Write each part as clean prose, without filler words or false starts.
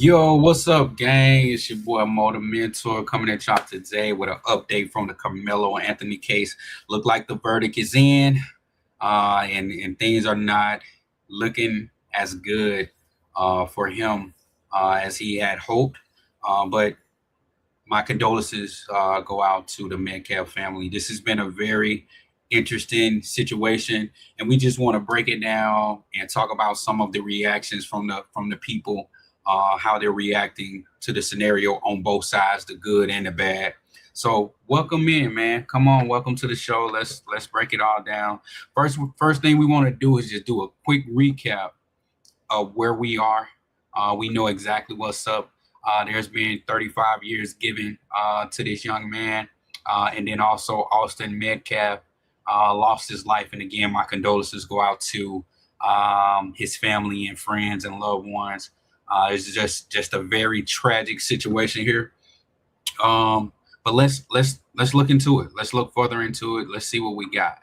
Yo, what's up, gang? It's your boy MoeTheMentor coming at y'all today with an update from the Karmelo Anthony case. Look like the verdict is in, and things are not looking as good for him as he had hoped. But my condolences go out to the Metcalf family. This has been a very interesting situation, and we just want to break it down and talk about some of the reactions from the people, how they're reacting to the scenario on both sides, the good and the bad. So welcome in, man. Come on, welcome to the show. Let's break it all down. First thing we want to do is just do a quick recap of where we are. We know exactly what's up. There's been 35 years given to this young man. And then also Austin Metcalf lost his life. And again, my condolences go out to his family and friends and loved ones. It's just a very tragic situation here. But let's look into it. Let's look further into it. Let's see what we got.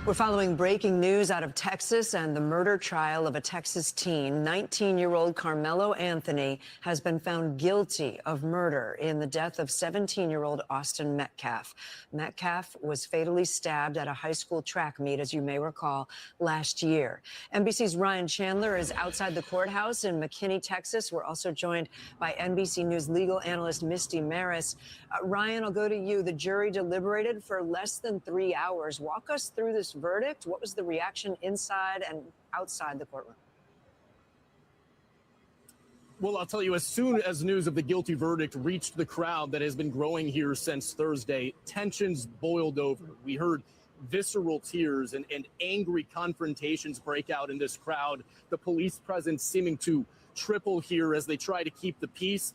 We're following breaking news out of Texas and the murder trial of a Texas teen. 19-year-old Karmelo Anthony has been found guilty of murder in the death of 17-year-old Austin Metcalf. Metcalf was fatally stabbed at a high school track meet, as you may recall, last year. NBC's Ryan Chandler is outside the courthouse in McKinney, Texas. We're also joined by NBC News legal analyst Misty Maris. Ryan, I'll go to you. The jury deliberated for less than 3 hours. Walk us through this verdict. What was the reaction inside and outside the courtroom? Well, I'll tell you, as soon as news of the guilty verdict reached the crowd that has been growing here since Thursday, tensions boiled over. We heard visceral tears and angry confrontations break out in this crowd, the police presence seeming to triple here as they try to keep the peace.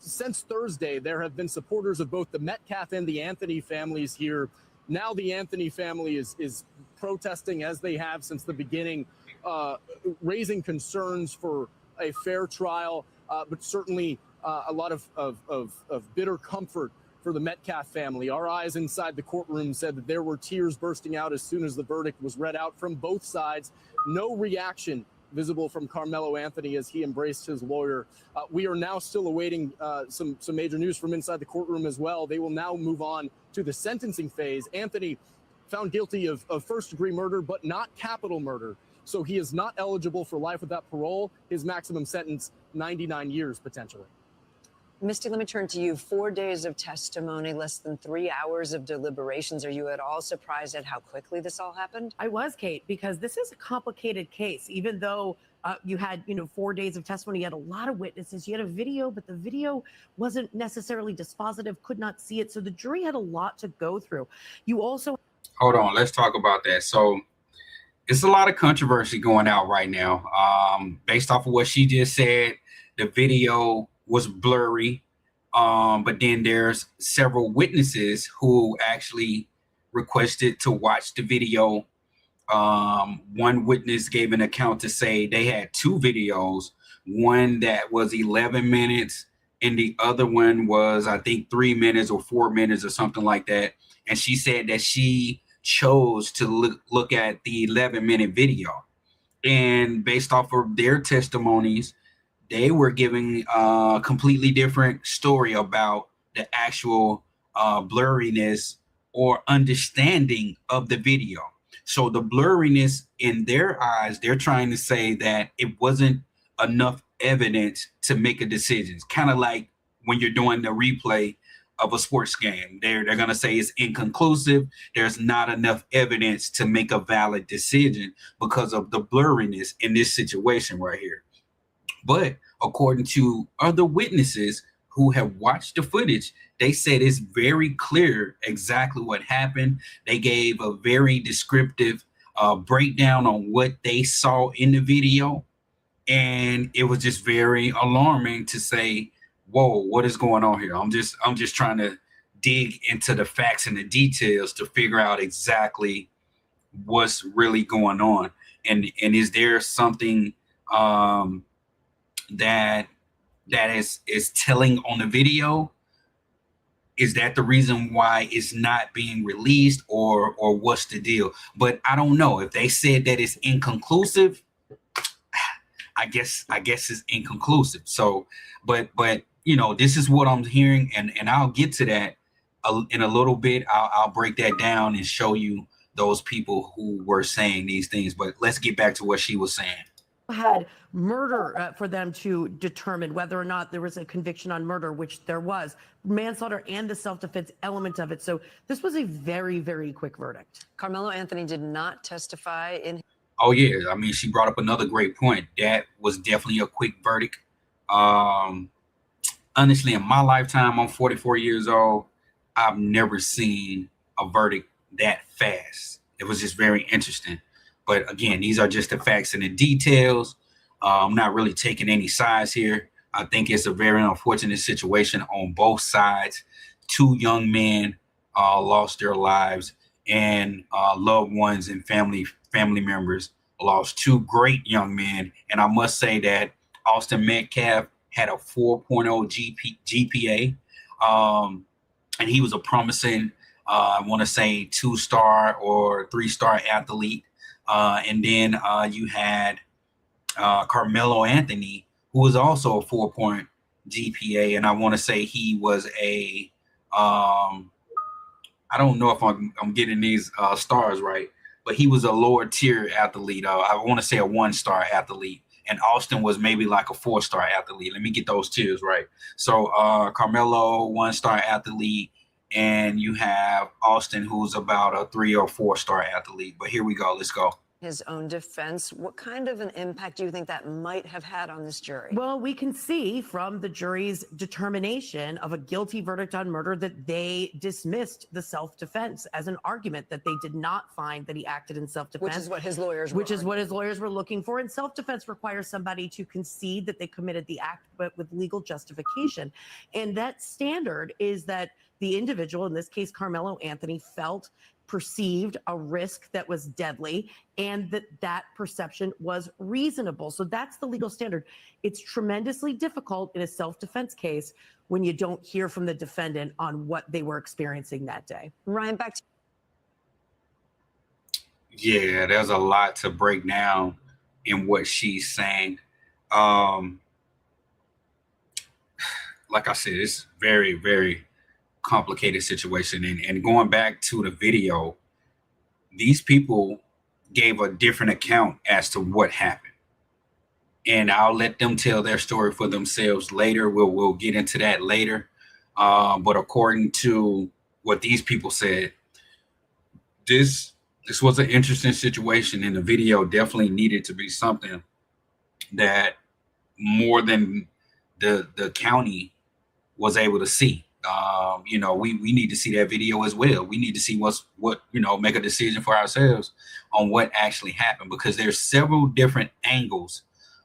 Since Thursday, there have been supporters of both the Metcalf and the Anthony families here. Now the Anthony family is protesting, as they have since the beginning, raising concerns for a fair trial, but certainly a lot of bitter comfort for the Metcalf family. Our eyes inside the courtroom said that there were tears bursting out as soon as the verdict was read out from both sides. No reaction visible from Karmelo Anthony as he embraced his lawyer. We are now still awaiting some major news from inside the courtroom as well. They will now move on to the sentencing phase. Anthony found guilty of first-degree murder, but not capital murder. So he is not eligible for life without parole. His maximum sentence, 99 years potentially. Misty, let me turn to you. 4 days of testimony, less than 3 hours of deliberations. Are you at all surprised at how quickly this all happened? I was, Kate, because this is a complicated case. Even though you had, 4 days of testimony, you had a lot of witnesses, you had a video, but the video wasn't necessarily dispositive, could not see it. So the jury had a lot to go through. You also... Hold on, let's talk about that. So it's a lot of controversy going out right now. Based off of what she just said, the video was blurry, but then there's several witnesses who actually requested to watch the video. One witness gave an account to say they had two videos, one that was 11 minutes and the other one was, I think, 3 minutes or 4 minutes or something like that. And she said that she chose to look at the 11-minute video. And based off of their testimonies, they were giving a completely different story about the actual blurriness or understanding of the video. So the blurriness in their eyes, they're trying to say that it wasn't enough evidence to make a decision. It's kind of like when you're doing the replay of a sports game. They're going to say it's inconclusive. There's not enough evidence to make a valid decision because of the blurriness in this situation right here. But according to other witnesses who have watched the footage, they said it's very clear exactly what happened. They gave a very descriptive breakdown on what they saw in the video. And it was just very alarming to say, whoa, what is going on here? I'm just trying to dig into the facts and the details to figure out exactly what's really going on. And is there something that is telling on the video? is that the reason why it's not being released, or what's the deal? But I don't know. If they said that it's inconclusive, I guess it's inconclusive. So, but you know, this is what I'm hearing, and I'll get to that in a little bit. I'll break that down and show you those people who were saying these things. But let's get back to what she was saying. Had murder for them to determine whether or not there was a conviction on murder, which there was, manslaughter and the self-defense element of it. So this was a very, very quick verdict. Karmelo Anthony did not testify in. Oh yeah, I mean, she brought up another great point. That was definitely a quick verdict. Honestly, in my lifetime, I'm 44 years old. I've never seen a verdict that fast. It was just very interesting. But again, these are just the facts and the details. I'm not really taking any sides here. I think it's a very unfortunate situation on both sides. Two young men lost their lives, and loved ones and family members lost two great young men. And I must say that Austin Metcalf had a 4.0 GPA, and he was a promising, I want to say 2-star or 3-star athlete. And then you had Karmelo Anthony, who was also a 4-point GPA, and I want to say he was a I don't know if I'm getting these stars right, but he was a lower tier athlete. I want to say a 1-star athlete, and Austin was maybe like a 4-star athlete. Let me get those tiers right. So Karmelo, 1-star athlete, and you have Austin, who's about a 3 or 4-star athlete. But here we go. Let's go. His own defense. What kind of an impact do you think that might have had on this jury? Well, we can see from the jury's determination of a guilty verdict on murder that they dismissed the self-defense as an argument, that they did not find that he acted in self-defense. Which is what his lawyers were. Which is what his lawyers were looking for. And self-defense requires somebody to concede that they committed the act, but with legal justification. And that standard is that the individual, in this case, Karmelo Anthony, perceived a risk that was deadly, and that perception was reasonable. So that's the legal standard. It's tremendously difficult in a self-defense case when you don't hear from the defendant on what they were experiencing that day. Ryan, back to Yeah, there's a lot to break down in what she's saying. Like I said, it's very, very complicated situation. And going back to the video, these people gave a different account as to what happened. And I'll let them tell their story for themselves later. We'll get into that later. But according to what these people said, this was an interesting situation, and the video definitely needed to be something that more than the county was able to see. You know, we need to see that video as well. We need to see what make a decision for ourselves on what actually happened, because there's several different angles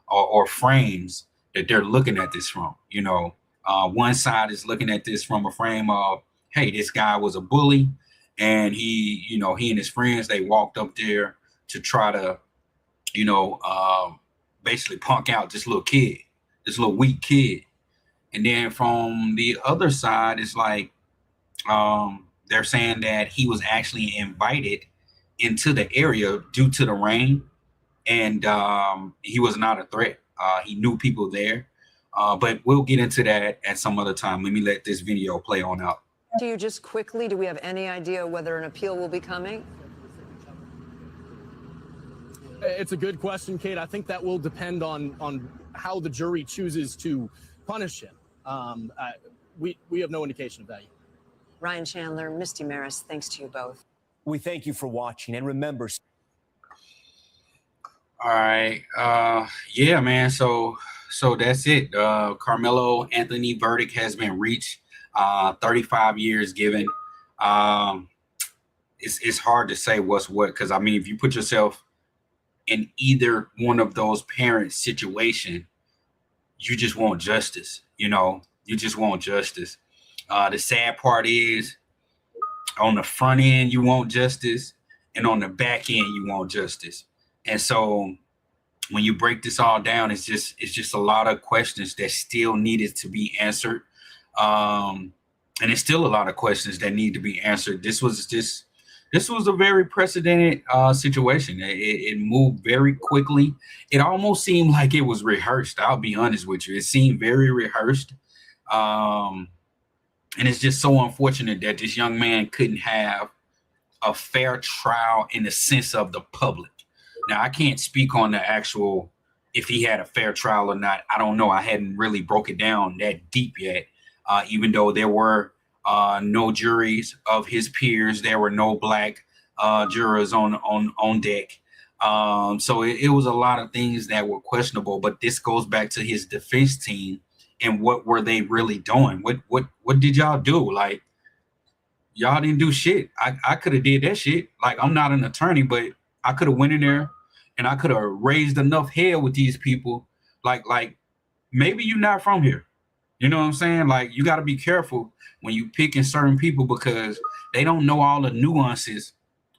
or frames that they're looking at this from. You know, one side is looking at this from a frame of, hey, this guy was a bully, and he and his friends, they walked up there to try to, basically punk out this little kid, this little weak kid. And then from the other side, it's like they're saying that he was actually invited into the area due to the rain, and he was not a threat. He knew people there, but we'll get into that at some other time. Let me let this video play on out. do you just quickly, do we have any idea whether an appeal will be coming? It's a good question, Kate. I think that will depend on how the jury chooses to punish him. We have no indication of that yet. Ryan Chandler, Misty Maris, thanks to you both. We thank you for watching, and remember. All right. Yeah, man. So that's it. Karmelo Anthony verdict has been reached. 35 years given. It's hard to say what's what, because I mean, if you put yourself in either one of those parents' situation, you just want justice. You just want justice. The sad part is, on the front end you want justice, and on the back end you want justice. And so when you break this all down, it's just a lot of questions that still needed to be answered. And there's still a lot of questions that need to be answered. This was a very precedented situation. It moved very quickly. It almost seemed like it was rehearsed. I'll be honest with you. It seemed very rehearsed. And it's just so unfortunate that this young man couldn't have a fair trial in the sense of the public. Now, I can't speak on the actual, if he had a fair trial or not. I don't know. I hadn't really broke it down that deep yet. Even though there were no juries of his peers, there were no black jurors on deck. So it was a lot of things that were questionable. But this goes back to his defense team and what were they really doing? What did y'all do? Like, y'all didn't do shit. I could have did that shit. Like, I'm not an attorney, but I could have went in there and I could have raised enough hell with these people. Like maybe you're not from here. You know what I'm saying? Like, you got to be careful when you picking certain people because they don't know all the nuances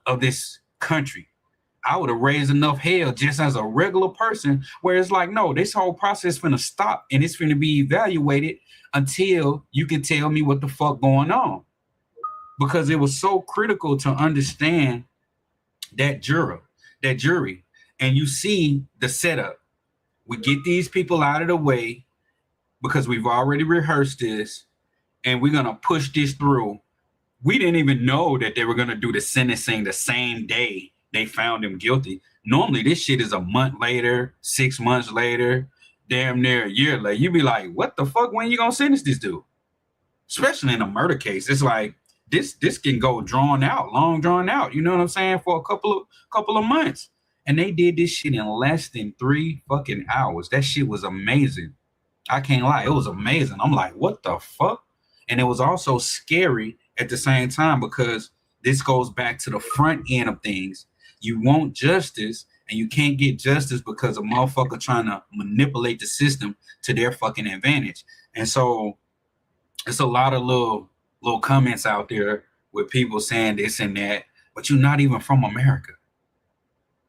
of this country. I would have raised enough hell just as a regular person where it's like, no, this whole process finna stop and it's finna be evaluated until you can tell me what the fuck going on. Because it was so critical to understand that jury. And you see the setup. We get these people out of the way because we've already rehearsed this and we're going to push this through. We didn't even know that they were going to do the sentencing the same day they found him guilty. Normally, this shit is a month later, 6 months later, damn near a year later. You be like, what the fuck? When you going to sentence this dude? Especially in a murder case. It's like, this can go long drawn out. You know what I'm saying? For a couple of months. And they did this shit in less than 3 fucking hours. That shit was amazing. I can't lie. It was amazing. I'm like, what the fuck? And it was also scary at the same time because this goes back to the front end of things. You want justice and you can't get justice because a motherfucker trying to manipulate the system to their fucking advantage. And so it's a lot of little comments out there with people saying this and that, but you're not even from America.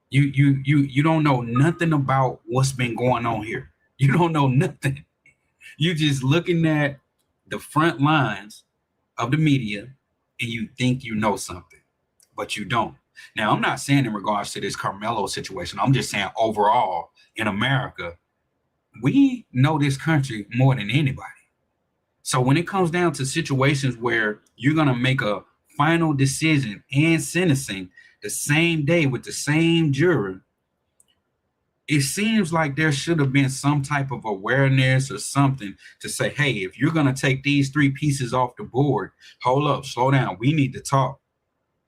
You don't know nothing about what's been going on here. You don't know nothing. You just looking at the front lines of the media and you think you know something, but you don't. Now, I'm not saying in regards to this Karmelo situation. I'm just saying overall in America, we know this country more than anybody. So when it comes down to situations where you're going to make a final decision and sentencing the same day with the same juror, it seems like there should have been some type of awareness or something to say, hey, if you're going to take these 3 pieces off the board, hold up, slow down. We need to talk.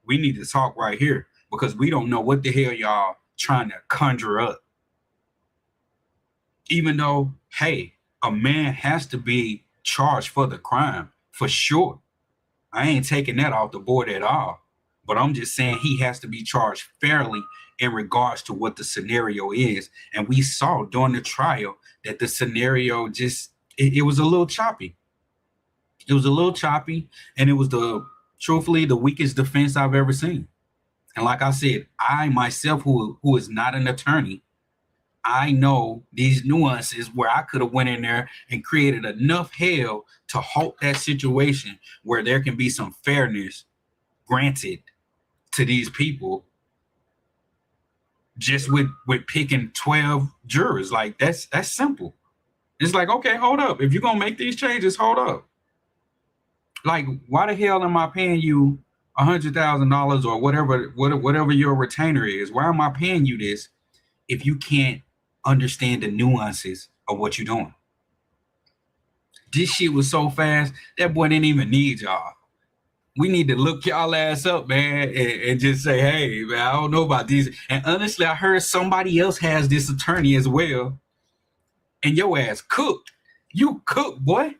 We need to talk right here because we don't know what the hell y'all trying to conjure up. Even though, hey, a man has to be charged for the crime for sure. I ain't taking that off the board at all. But I'm just saying he has to be charged fairly in regards to what the scenario is. And we saw during the trial that the scenario just, it was a little choppy. It was a little choppy. And it was truthfully, the weakest defense I've ever seen. And like I said, I myself, who is not an attorney, I know these nuances where I could have went in there and created enough hell to halt that situation where there can be some fairness granted to these people just with picking 12 jurors. Like that's simple. It's like, okay, hold up. If you're going to make these changes, hold up. Like, why the hell am I paying you $100,000 or whatever your retainer is? Why am I paying you this if you can't understand the nuances of what you're doing? This shit was so fast, that boy didn't even need y'all. We need to look y'all ass up, man, and just say, hey, man, I don't know about these. And honestly, I heard somebody else has this attorney as well. And your ass cooked. You cooked, boy.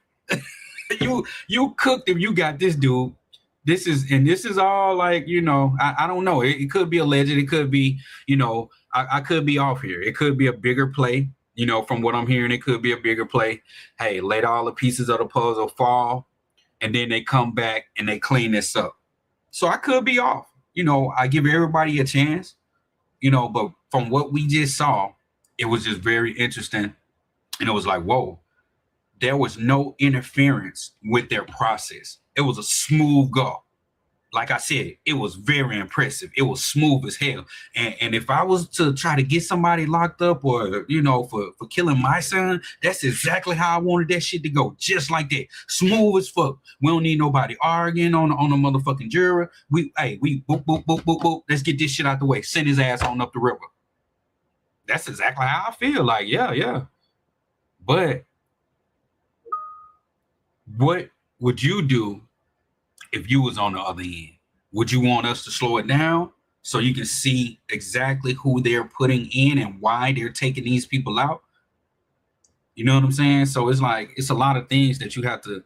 you cooked if you got this dude. This is all like, you know, I don't know. It could be alleged. It could be, you know, I could be off here. It could be a bigger play. You know, from what I'm hearing, it could be a bigger play. Hey, let all the pieces of the puzzle fall. And then they come back and they clean this up. So I could be off. You know, I give everybody a chance, you know, but from what we just saw, it was just very interesting. And it was like, whoa, there was no interference with their process. It was a smooth go. Like I said, it was very impressive. It was smooth as hell. And if I was to try to get somebody locked up or, you know, for killing my son, that's exactly how I wanted that shit to go. Just like that. Smooth as fuck. We don't need nobody arguing on a motherfucking jury. We boop, boop, boop, boop, boop. Let's get this shit out the way. Send his ass on up the river. That's exactly how I feel. Like, yeah. But what would you do if you was on the other end? Would you want us to slow it down so you can see exactly who they're putting in and why they're taking these people out? You know what I'm saying? So it's like, it's a lot of things that you have to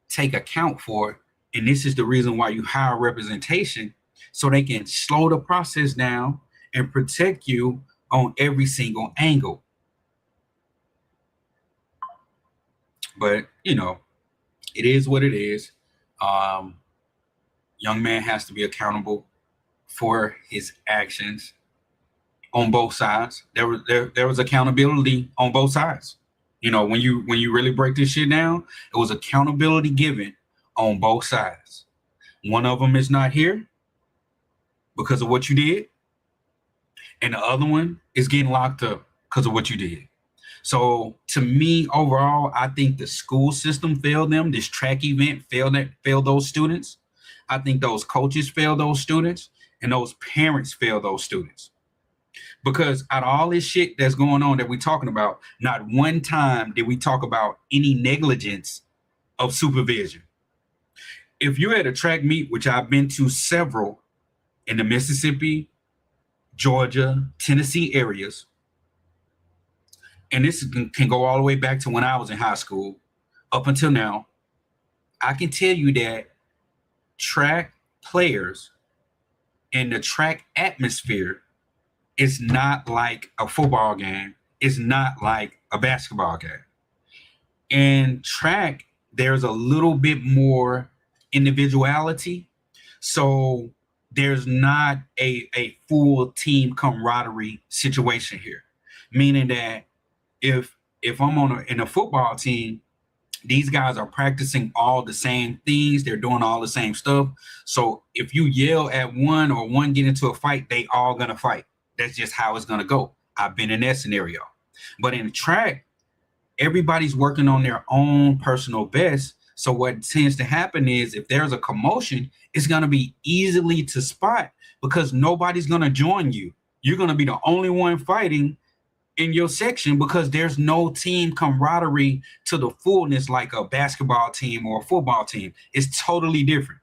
take account for. And this is the reason why you hire representation, so they can slow the process down and protect you on every single angle. But, you know, it is what it is. Young man has to be accountable for his actions on both sides. There was accountability on both sides. You know, when you really break this shit down, it was accountability given on both sides. One of them is not here because of what you did, and the other one is getting locked up because of what you did. So to me, overall, I think the school system failed them. This track event failed those students. I think those coaches failed those students, and those parents failed those students. Because out of all this shit that's going on that we're talking about, not one time did we talk about any negligence of supervision. If you're at a track meet, which I've been to several in the Mississippi, Georgia, Tennessee areas, and this can go all the way back to when I was in high school up until now, I can tell you that track players and the track atmosphere is not like a football game. It's not like a basketball game. In track, there's a little bit more individuality. So there's not a full team camaraderie situation here. Meaning that if I'm in a football team, these guys are practicing all the same things. They're doing all the same stuff. So if you yell at one or one get into a fight, they all gonna fight. That's just how it's gonna go. I've been in that scenario. But in track, everybody's working on their own personal best. So what tends to happen is if there's a commotion, it's gonna be easily to spot because nobody's gonna join you. You're gonna be the only one fighting in your section because there's no team camaraderie to the fullness like a basketball team or a football team. It's totally different.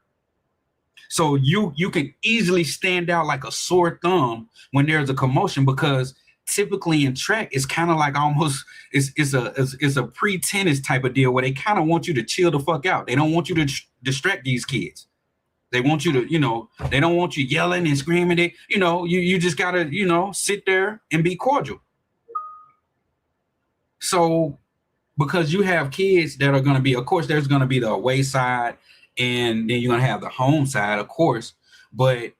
So you can easily stand out like a sore thumb when there's a commotion, because typically in track it's kind of like almost it's a pre-tennis type of deal where they kind of want you to chill the fuck out. They don't want you to distract these kids. They want you to, you know, they don't want you yelling and screaming. You just gotta, sit there and be cordial. So because you have kids that are going to be, of course, there's going to be the away side and then you're going to have the home side, of course, but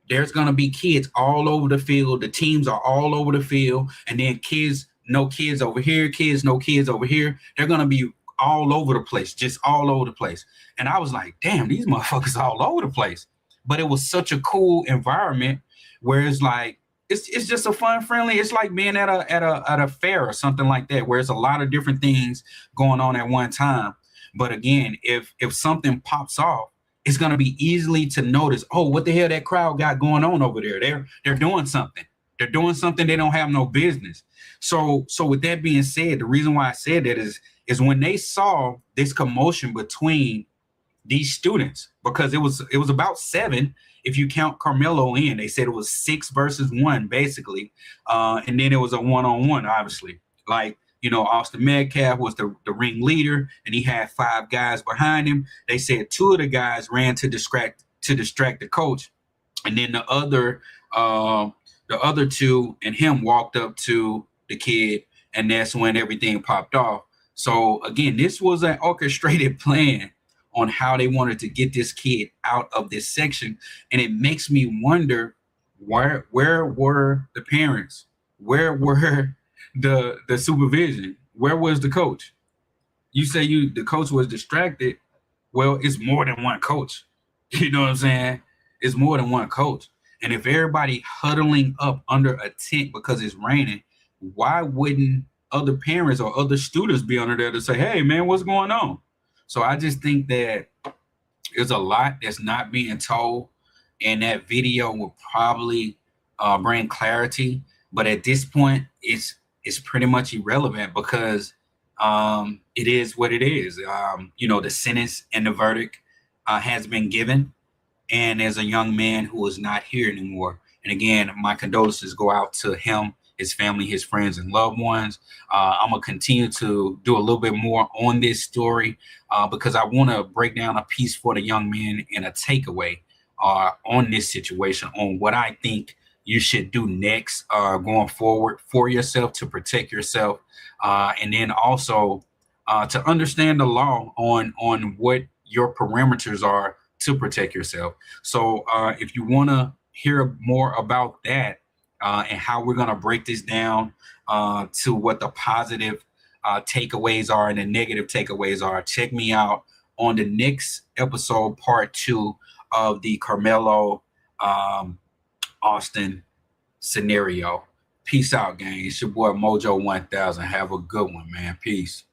there's going to be kids all over the field. The teams are all over the field, and then kids, no kids over here, kids, no kids over here. They're going to be all over the place, just all over the place. And I was like, damn, these motherfuckers all over the place. But it was such a cool environment where it's like, it's just a fun, friendly. It's like being at a fair or something like that, where it's a lot of different things going on at one time. But again, if something pops off, it's gonna be easily to notice. Oh, what the hell that crowd got going on over there? They're doing something. They're doing something they don't have no business. So with that being said, the reason why I said that is when they saw this commotion between these students, because it was about 7. If you count Karmelo in, they said it was 6 versus 1, basically. And then it was a one-on-one, obviously. Like, Austin Metcalf was the ring leader, and he had 5 guys behind him. They said 2 of the guys ran to distract the coach. And then the other 2 and him walked up to the kid, and that's when everything popped off. So again, this was an orchestrated plan on how they wanted to get this kid out of this section. And it makes me wonder, where were the parents? Where were the supervision? Where was the coach? you say the coach was distracted. Well, it's more than one coach. You know what I'm saying? It's more than one coach. And if everybody huddling up under a tent because it's raining, why wouldn't other parents or other students be under there to say, hey, man, what's going on? So I just think that there's a lot that's not being told, and that video will probably bring clarity. But at this point, it's pretty much irrelevant because it is what it is. The sentence and the verdict has been given, and there's a young man who is not here anymore. And again, my condolences go out to him, his family, his friends, and loved ones. I'm gonna continue to do a little bit more on this story because I want to break down a piece for the young man and a takeaway on this situation, on what I think you should do next going forward for yourself to protect yourself, and then also to understand the law on what your parameters are to protect yourself. So if you want to hear more about that and how we're going to break this down to what the positive takeaways are and the negative takeaways are, check me out on the next episode, part 2 of the Karmelo Austin scenario. Peace out, gang. It's your boy Mojo 1000. Have a good one, man. Peace.